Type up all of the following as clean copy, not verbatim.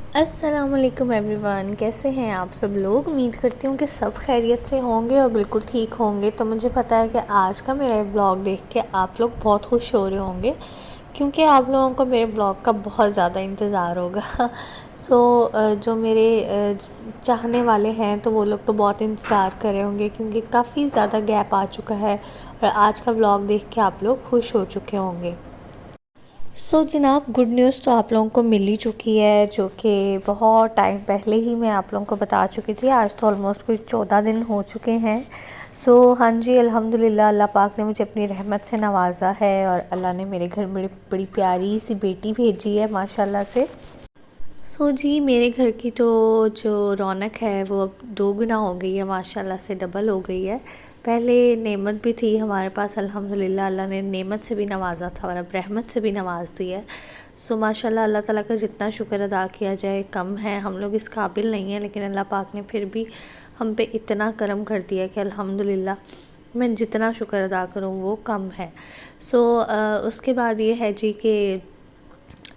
अस्सलाम वालेकुम एवरीवन, कैसे हैं आप सब लोग। उम्मीद करती हूँ कि सब खैरियत से होंगे और बिल्कुल ठीक होंगे। तो मुझे पता है कि आज का मेरा ब्लॉग देख के आप लोग बहुत खुश हो रहे होंगे, क्योंकि आप लोगों को मेरे ब्लॉग का बहुत ज़्यादा इंतज़ार होगा। जो मेरे चाहने वाले हैं तो वो लोग तो बहुत इंतज़ार कर रहे होंगे, क्योंकि काफ़ी ज़्यादा गैप आ चुका है और आज का ब्लॉग देख के आप लोग खुश हो चुके होंगे। जनाब, गुड न्यूज़ तो आप लोगों को मिल ही चुकी है, जो कि बहुत टाइम पहले ही मैं आप लोगों को बता चुकी थी। आज तो ऑलमोस्ट कोई 14 दिन हो चुके हैं। हाँ जी, अल्हम्दुलिल्लाह अल्लाह पाक ने मुझे अपनी रहमत से नवाज़ा है और अल्लाह ने मेरे घर बड़ी बड़ी प्यारी सी बेटी भेजी है माशाल्लाह से। जी, मेरे घर की तो जो रौनक है वो अब दोगुना हो गई है, माशाल्लाह से डबल हो गई है। पहले नेमत भी थी हमारे पास, अल्हम्दुलिल्लाह अल्लाह ने नेमत से भी नवाज़ा था और अब रहमत से भी नवाज़ दी है। माशाल्लाह अल्लाह ताला का जितना शुक्र अदा किया जाए कम है। हम लोग इस काबिल नहीं हैं, लेकिन अल्लाह पाक ने फिर भी हम पे इतना करम कर दिया कि अल्हम्दुलिल्लाह मैं जितना शुक्र अदा करूँ वो कम है। उसके बाद ये है जी कि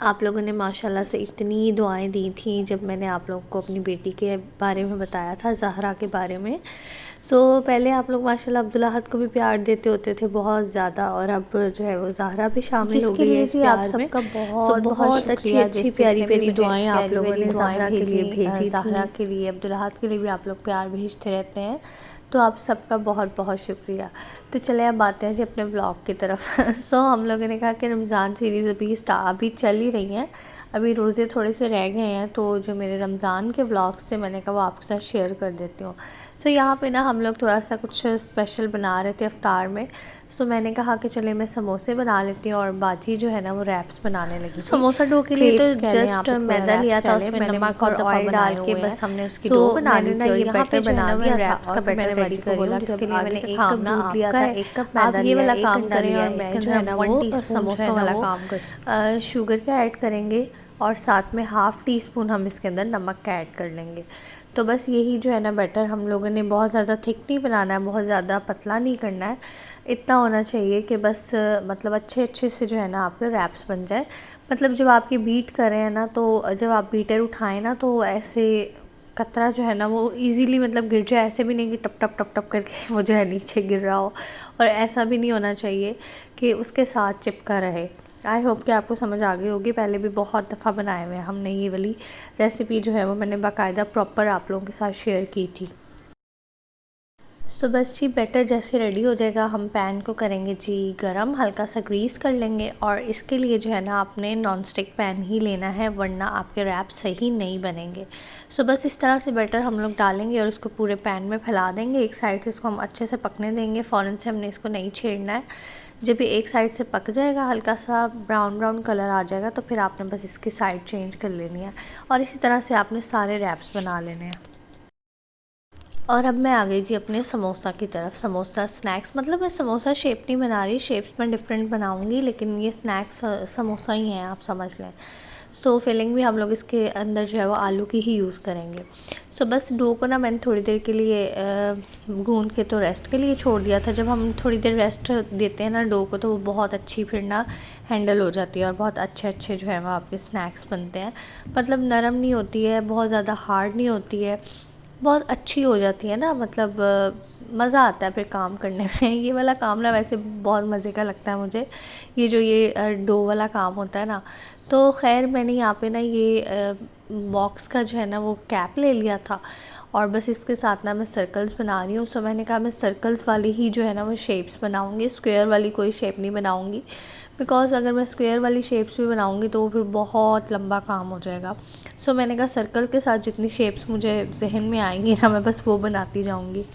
आप लोगों ने माशाल्लाह से इतनी दुआएं दी थी जब मैंने आप लोगों को अपनी बेटी के बारे में बताया था, ज़हरा के बारे में। पहले आप लोग माशाल्लाह अब्दुल अहद को भी प्यार देते होते थे बहुत ज़्यादा, और अब जो है वो ज़हरा भी शामिल हो जिसके गई है लिए इस जी आप प्यार में। सबका बहुत बहुत बहुत अच्छी शुक्रिया, अच्छी जिस प्यारी जिसने भी प्यारी मुझे दुआएं आप प्यारी लोगों प्यारी ने दुआएं ज़हरा के लिए भेजी ज़हरा थी। के लिए, अब्दुल अहद के लिए भी आप लोग प्यार भेजते रहते हैं। तो आप सबका बहुत बहुत शुक्रिया। तो चले अब आते हैं जी अपने ब्लॉग की तरफ। हम लोगों ने कहा कि रमज़ान सीरीज़ अभी चल ही रही हैं, अभी रोज़े थोड़े से रह गए हैं, तो जो मेरे रमज़ान के व्लॉग्स थे मैंने कहा वो आपके साथ शेयर कर देती हूँ। यहाँ पे ना हम लोग थोड़ा सा कुछ स्पेशल बना रहे थे इफ्तार में। मैंने कहा कि चले मैं समोसे बना लेती हूँ और बाजी जो है ना वो रैप्स बनाने लगी थी। समोसा डो के लिए तो क्रेप्स कह लें जस्ट आप इसको, या मैदा रैप्स लिया कह था, लें। उसमें मैंने नमक और बहुत दफ़ा ऑयल डाल बनाए के हुए हैं। बस हमने उसकी डो बना मैंने ली ना थी। और यहाँ यहाँ पे पे जो है बना ना मैं लिया था रैप्स और का फिर मैंने बैटर बाजी रेडी को कर रही हूँ, बोला कि जिसके अब लिए मैंने आगे का 1 कप काम ना दूध लिया आपका था, है, 1 कप आप मैदा ये लिया वाला है, 1 काम अंडा करें लिया और है, इसमें मैं जो जो है है ना ना वो 1 टीस्पून जो समोसों है ना वाला वो काम शुगर का ऐड करेंगे और साथ में हाफ़ टी स्पून हम इसके अंदर नमक का ऐड कर लेंगे। तो बस यही जो है ना बैटर हम लोगों ने बहुत ज़्यादा थिक नहीं बनाना है, बहुत ज़्यादा पतला नहीं करना है, इतना होना चाहिए कि बस मतलब अच्छे अच्छे से जो है ना आपके रैप्स बन जाए। मतलब जब आपकी बीट कर रहे हैं ना, तो जब आप बीटर उठाएं ना तो ऐसे कतरा जो है ना वो इजीली मतलब गिर जाए, ऐसे भी नहीं कि टप टप टप टप करके वो जो है नीचे गिर रहा हो, और ऐसा भी नहीं होना चाहिए कि उसके साथ चिपका रहे। आई होप कि आपको समझ आ गई होगी, पहले भी बहुत दफ़ा बनाए हुए हैं हमने ये वाली रेसिपी जो है वो मैंने बाकायदा प्रॉपर आप लोगों के साथ शेयर की थी। बस जी बैटर जैसे रेडी हो जाएगा हम पैन को करेंगे जी गरम, हल्का सा ग्रीस कर लेंगे, और इसके लिए जो है ना आपने नॉन स्टिक पैन ही लेना है, वरना आपके रैप सही नहीं बनेंगे। बस इस तरह से बैटर हम लोग डालेंगे और उसको पूरे पैन में फैला देंगे। एक साइड से इसको हम अच्छे से पकने देंगे, फ़ौरन से हमने इसको नहीं छेड़ना है। जब ये एक साइड से पक जाएगा, हल्का सा ब्राउन ब्राउन कलर आ जाएगा, तो फिर आपने बस इसकी साइड चेंज कर लेनी है और इसी तरह से आपने सारे रैप्स बना लेने हैं। और अब मैं आ गई जी अपने समोसा की तरफ। समोसा स्नैक्स, मतलब मैं समोसा शेप नहीं बना रही, शेप्स में डिफरेंट बनाऊंगी, लेकिन ये स्नैक्स समोसा ही हैं, आप समझ लें। फिलिंग भी हम लोग इसके अंदर जो है वो आलू की ही यूज़ करेंगे। बस डो को ना मैंने थोड़ी देर के लिए गूंद के तो रेस्ट के लिए छोड़ दिया था। जब हम थोड़ी देर रेस्ट देते हैं ना डो को, तो वो बहुत अच्छी फिर ना हैंडल हो जाती है और बहुत अच्छे अच्छे जो है वो आपके स्नैक्स बनते हैं। मतलब नरम नहीं होती है, बहुत ज़्यादा हार्ड नहीं होती है, बहुत अच्छी हो जाती है ना। मतलब मज़ा आता है फिर काम करने में। ये वाला काम ना वैसे बहुत मज़े का लगता है मुझे, ये जो ये डो वाला काम होता है ना। तो खैर मैंने यहाँ पे ना ये बॉक्स का जो है ना वो कैप ले लिया था, और बस इसके साथ ना मैं सर्कल्स बना रही हूँ। मैंने कहा मैं सर्कल्स वाली ही जो है ना वो शेप्स बनाऊँगी, स्क्वायर वाली कोई शेप नहीं बनाऊँगी, बिकॉज़ अगर मैं स्क्वायर वाली शेप्स भी बनाऊँगी तो फिर बहुत लंबा काम हो जाएगा। मैंने कहा सर्कल के साथ जितनी शेप्स मुझे जहन में आएंगी ना, मैं बस वो बनाती जाऊँगी।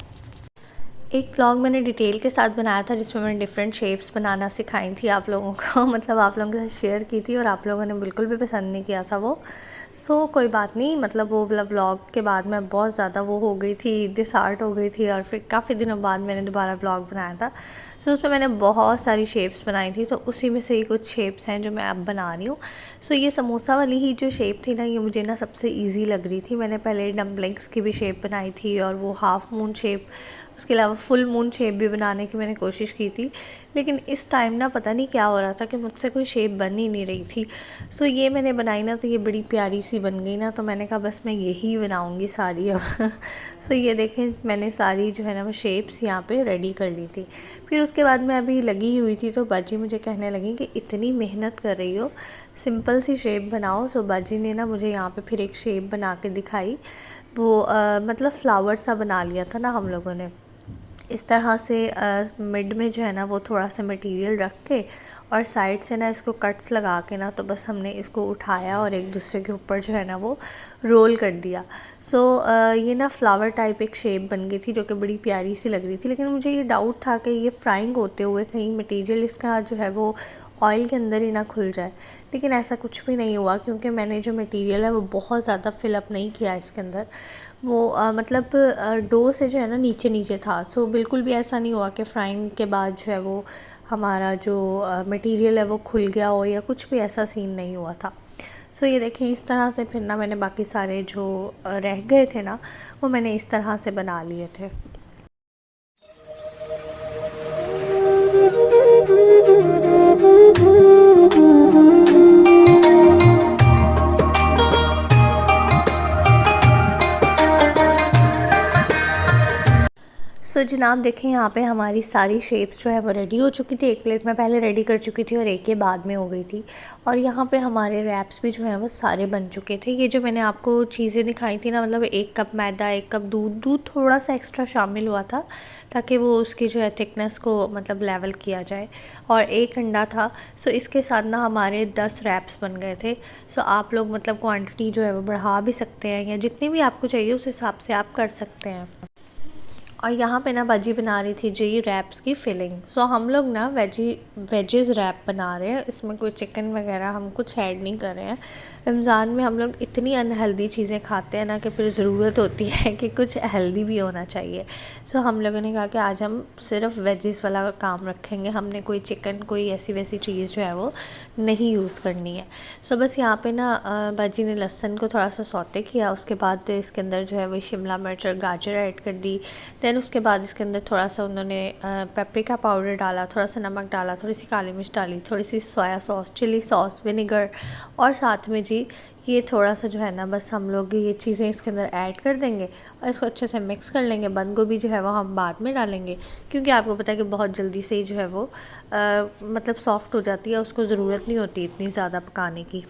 एक व्लॉग मैंने डिटेल के साथ बनाया था, जिसमें मैंने डिफरेंट शेप्स बनाना सिखाई थी आप लोगों को। मतलब आप लोगों के साथ शेयर की थी और आप लोगों ने बिल्कुल भी पसंद नहीं किया था वो। कोई बात नहीं, मतलब वो वाला व्लॉग के बाद मैं बहुत ज़्यादा वो हो गई थी, डिसहार्ट हो गई थी, और फिर काफ़ी दिनों बाद मैंने दोबारा व्लॉग बनाया था। उसमें मैंने बहुत सारी शेप्स बनाई थी, तो उसी में से ही कुछ शेप्स हैं जो मैं अब बना रही हूँ। ये समोसा वाली ही जो शेप थी ना, ये मुझे ना सबसे ईजी लग रही थी। मैंने पहले डम्पलिंग्स की भी शेप बनाई थी और वो हाफ़ मून शेप उसके अलावा फुल मून शेप भी बनाने की मैंने कोशिश की थी, लेकिन इस टाइम ना पता नहीं क्या हो रहा था कि मुझसे कोई शेप बन ही नहीं रही थी। सो ये मैंने बनाई ना, तो ये बड़ी प्यारी सी बन गई ना, तो मैंने कहा बस मैं यही बनाऊँगी सारी अब। सो ये देखें, मैंने सारी जो है ना वो शेप्स यहाँ पे रेडी कर ली थी। फिर उसके बाद मैं अभी लगी हुई थी, तो बाजी मुझे कहने लगी कि इतनी मेहनत कर रही हो, सिंपल सी शेप बनाओ। सो बाजी ने ना मुझे यहाँ पे फिर एक शेप बना के दिखाई। वो मतलब फ्लावर सा बना लिया था ना हम लोगों ने, इस तरह से मिड में जो है ना वो थोड़ा सा मटेरियल रख के और साइड से ना इसको कट्स लगा के ना, तो बस हमने इसको उठाया और एक दूसरे के ऊपर जो है ना वो रोल कर दिया। सो ये ना फ्लावर टाइप एक शेप बन गई थी, जो कि बड़ी प्यारी सी लग रही थी। लेकिन मुझे ये डाउट था कि ये फ्राइंग होते हुए कहीं मटेरियल इसका जो है वो ऑयल के अंदर ही ना खुल जाए, लेकिन ऐसा कुछ भी नहीं हुआ, क्योंकि मैंने जो मटेरियल है वो बहुत ज़्यादा फिलअप नहीं किया इसके अंदर। वो मतलब डो से जो है ना नीचे नीचे था। सो बिल्कुल भी ऐसा नहीं हुआ कि फ्राइंग के बाद जो है वो हमारा जो मटेरियल है वो खुल गया हो, या कुछ भी ऐसा सीन नहीं हुआ था। सो ये देखें, इस तरह से फिर ना मैंने बाकी सारे जो रह गए थे ना, वो मैंने इस तरह से बना लिए थे। सो जनाब देखें, यहाँ पे हमारी सारी शेप्स जो है वो रेडी हो चुकी थी। एक प्लेट में पहले रेडी कर चुकी थी और एक ये बाद में हो गई थी। और यहाँ पे हमारे रैप्स भी जो हैं वो सारे बन चुके थे। ये जो मैंने आपको चीज़ें दिखाई थी ना, मतलब 1 कप मैदा, 1 कप दूध थोड़ा सा एक्स्ट्रा शामिल हुआ था, ताकि वो उसकी जो है थिकनेस को मतलब लेवल किया जाए, और 1 अंडा था। सो इसके साथ ना हमारे 10 रैप्स बन गए थे। सो आप लोग मतलब क्वांटिटी जो है वो बढ़ा भी सकते हैं, या जितनी भी आपको चाहिए उस हिसाब से आप कर सकते हैं। और यहाँ पे ना बाजी बना रही थी जी रैप्स की फिलिंग। सो हम लोग ना वेजेस रैप बना रहे हैं, इसमें कोई चिकन वगैरह हम कुछ ऐड नहीं कर रहे हैं। रमज़ान में हम लोग इतनी अनहेल्दी चीज़ें खाते हैं ना, कि फिर ज़रूरत होती है कि कुछ हेल्दी भी होना चाहिए। सो हम लोगों ने कहा कि आज हम सिर्फ वेजेस वाला काम रखेंगे, हमने कोई चिकन कोई ऐसी वैसी चीज़ जो है वो नहीं यूज़ करनी है। सो बस यहाँ पे ना बाजी ने लहसुन को थोड़ा सा सौते किया, उसके बाद इसके अंदर जो है वो शिमला मिर्च और गाजर ऐड कर दी। दैन उसके बाद इसके अंदर थोड़ा सा उन्होंने पेपरिका पाउडर डाला, थोड़ा सा नमक डाला, थोड़ी सी काली मिर्च डाली, थोड़ी सी soya sauce, chilli sauce, vinegar, और साथ में जी ये थोड़ा सा जो है ना बस हम लोग ये चीज़ें इसके अंदर ऐड कर देंगे और इसको अच्छे से मिक्स कर लेंगे। बंद गोभी जो है वो हम बाद में डालेंगे, क्योंकि आपको पता है कि बहुत जल्दी से ही जो है वो मतलब सॉफ्ट हो जाती है, उसको ज़रूरत नहीं होती इतनी ज़्यादा पकाने की।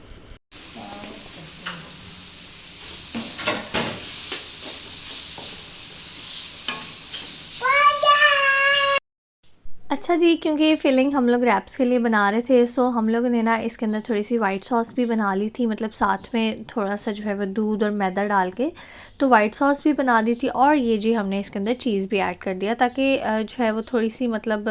अच्छा जी, क्योंकि ये फिलिंग हम लोग रैप्स के लिए बना रहे थे, सो हम लोगों ने ना इसके अंदर थोड़ी सी वाइट सॉस भी बना ली थी, मतलब साथ में थोड़ा सा जो है वो दूध और मैदा डाल के तो वाइट सॉस भी बना दी थी। और ये जी हमने इसके अंदर चीज़ भी ऐड कर दिया, ताकि जो है वो थोड़ी सी मतलब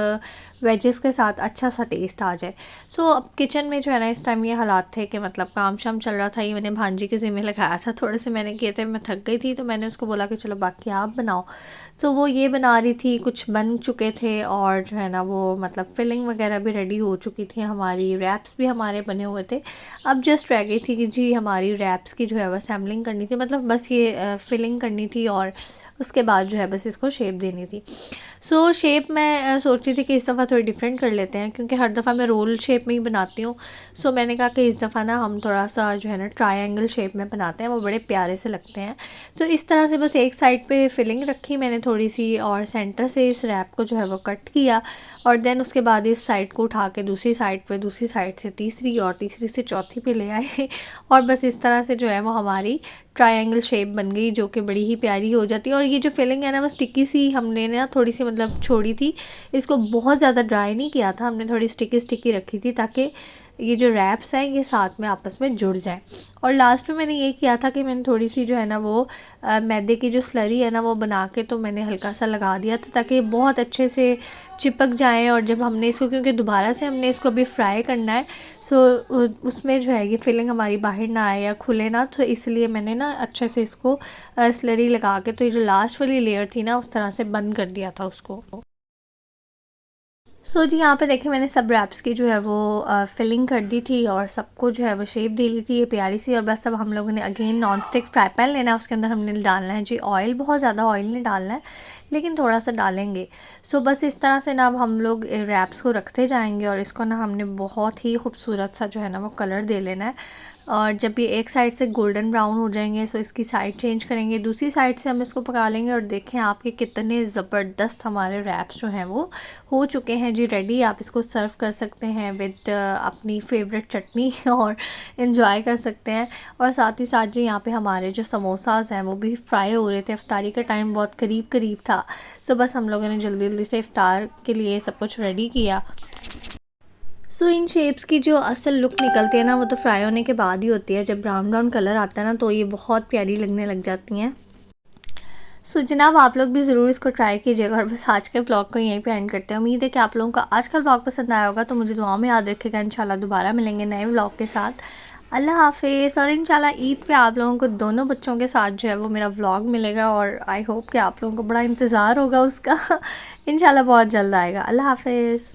वेजेस के साथ अच्छा सा टेस्ट आ जाए। सो अब किचन में जो है ना इस टाइम ये हालात थे कि मतलब काम शाम चल रहा था, ये मैंने भांजी के ज़िम्मे लगाया था, थोड़े से मैंने किए थे, मैं थक गई थी, तो मैंने उसको बोला कि चलो बाकी आप बनाओ। तो वो ये बना रही थी, कुछ बन चुके थे, और जो है ना वो मतलब फिलिंग वगैरह भी रेडी हो चुकी थी, हमारी रैप्स भी हमारे बने हुए थे। अब जस्ट रह गई थी कि जी हमारी रैप्स की जो है वो असेंबलिंग करनी थी, मतलब बस ये फिलिंग करनी थी, और उसके बाद जो है बस इसको शेप देनी थी। सो शेप मैं सोच रही थी कि इस दफ़ा थोड़ी डिफरेंट कर लेते हैं, क्योंकि हर दफ़ा मैं रोल शेप में ही बनाती हूँ। सो मैंने कहा कि इस दफ़ा ना हम थोड़ा सा जो है ना ट्रायंगल शेप में बनाते हैं, वो बड़े प्यारे से लगते हैं। तो इस तरह से बस एक साइड पे फिलिंग रखी मैंने थोड़ी सी, और सेंटर से इस रैप को जो है वो कट किया, और देन उसके बाद इस साइड को उठा के दूसरी साइड पे, दूसरी साइड से तीसरी, और तीसरी से चौथी पे ले आए और बस इस तरह से जो है वो हमारी ट्रायंगल शेप बन गई, जो कि बड़ी ही प्यारी हो जाती है। और ये जो फिलिंग है ना वो स्टिकी सी हमने ना थोड़ी सी मतलब छोड़ी थी, इसको बहुत ज़्यादा ड्राई नहीं किया था, हमने थोड़ी स्टिकी स्टिकी रखी थी, ताकि ये जो रैप्स हैं ये साथ में आपस में जुड़ जाएं। और लास्ट में मैंने ये किया था कि मैंने थोड़ी सी जो है ना वो मैदे की जो स्लरी है ना वो बना के तो मैंने हल्का सा लगा दिया था, ताकि बहुत अच्छे से चिपक जाएं। और जब हमने इसको, क्योंकि दोबारा से हमने इसको अभी फ्राई करना है, सो उसमें जो है ये फिलिंग हमारी बाहर ना आए या खुले ना, तो इसलिए मैंने ना अच्छे से इसको स्लरी लगा के, तो ये जो लास्ट वाली लेयर थी ना उस तरह से बंद कर दिया था उसको। सो जी यहाँ पे देखिए मैंने सब रैप्स की जो है वो फिलिंग कर दी थी और सबको जो है वो शेप दे ली थी ये प्यारी सी। और बस अब हम लोगों ने again non stick fry pan लेना है, उसके अंदर हमने डालना है जी ऑयल। बहुत ज़्यादा ऑयल नहीं डालना है लेकिन थोड़ा सा डालेंगे। सो बस इस तरह से ना अब हम लोग रैप्स को रखते जाएंगे और इसको ना हमने बहुत ही खूबसूरत सा जो है ना वो कलर दे लेना है। और जब ये एक साइड से गोल्डन ब्राउन हो जाएंगे सो इसकी साइड चेंज करेंगे, दूसरी साइड से हम इसको पका लेंगे। और देखें आपके कितने ज़बरदस्त हमारे रैप्स जो हैं वो हो चुके हैं जी रेडी। आप इसको सर्व कर सकते हैं विद अपनी फेवरेट चटनी और इन्जॉय कर सकते हैं। और साथ ही साथ जी यहाँ पे हमारे जो समोसाज हैं वो भी फ्राई हो रहे थे, इफ्तारी का टाइम बहुत करीब करीब था। सो बस हम लोगों ने जल्दी जल्दी से इफ्तार के लिए सब कुछ रेडी किया। सो इन शेप्स की जो असल लुक निकलती है ना वो तो फ्राई होने के बाद ही होती है। जब ब्राउन ब्राउन कलर आता है ना तो ये बहुत प्यारी लगने लग जाती हैं। सो जनाब आप लोग भी ज़रूर इसको ट्राई कीजिएगा। और बस आज के ब्लॉग को यहीं पे एंड करते हैं। उम्मीद है कि आप लोगों का आज का ब्लॉग पसंद आया होगा, तो मुझे दुआ में याद रखेगा। इंशाल्लाह दोबारा मिलेंगे नए ब्लॉग के साथ। अल्लाह हाफिज़। और इंशाल्लाह ईद पे आप लोगों को दोनों बच्चों के साथ जो है वो मेरा व्लॉग मिलेगा और आई होप कि आप लोगों को बड़ा इंतज़ार होगा उसका। इंशाल्लाह बहुत जल्द आएगा। अल्लाह हाफिज़।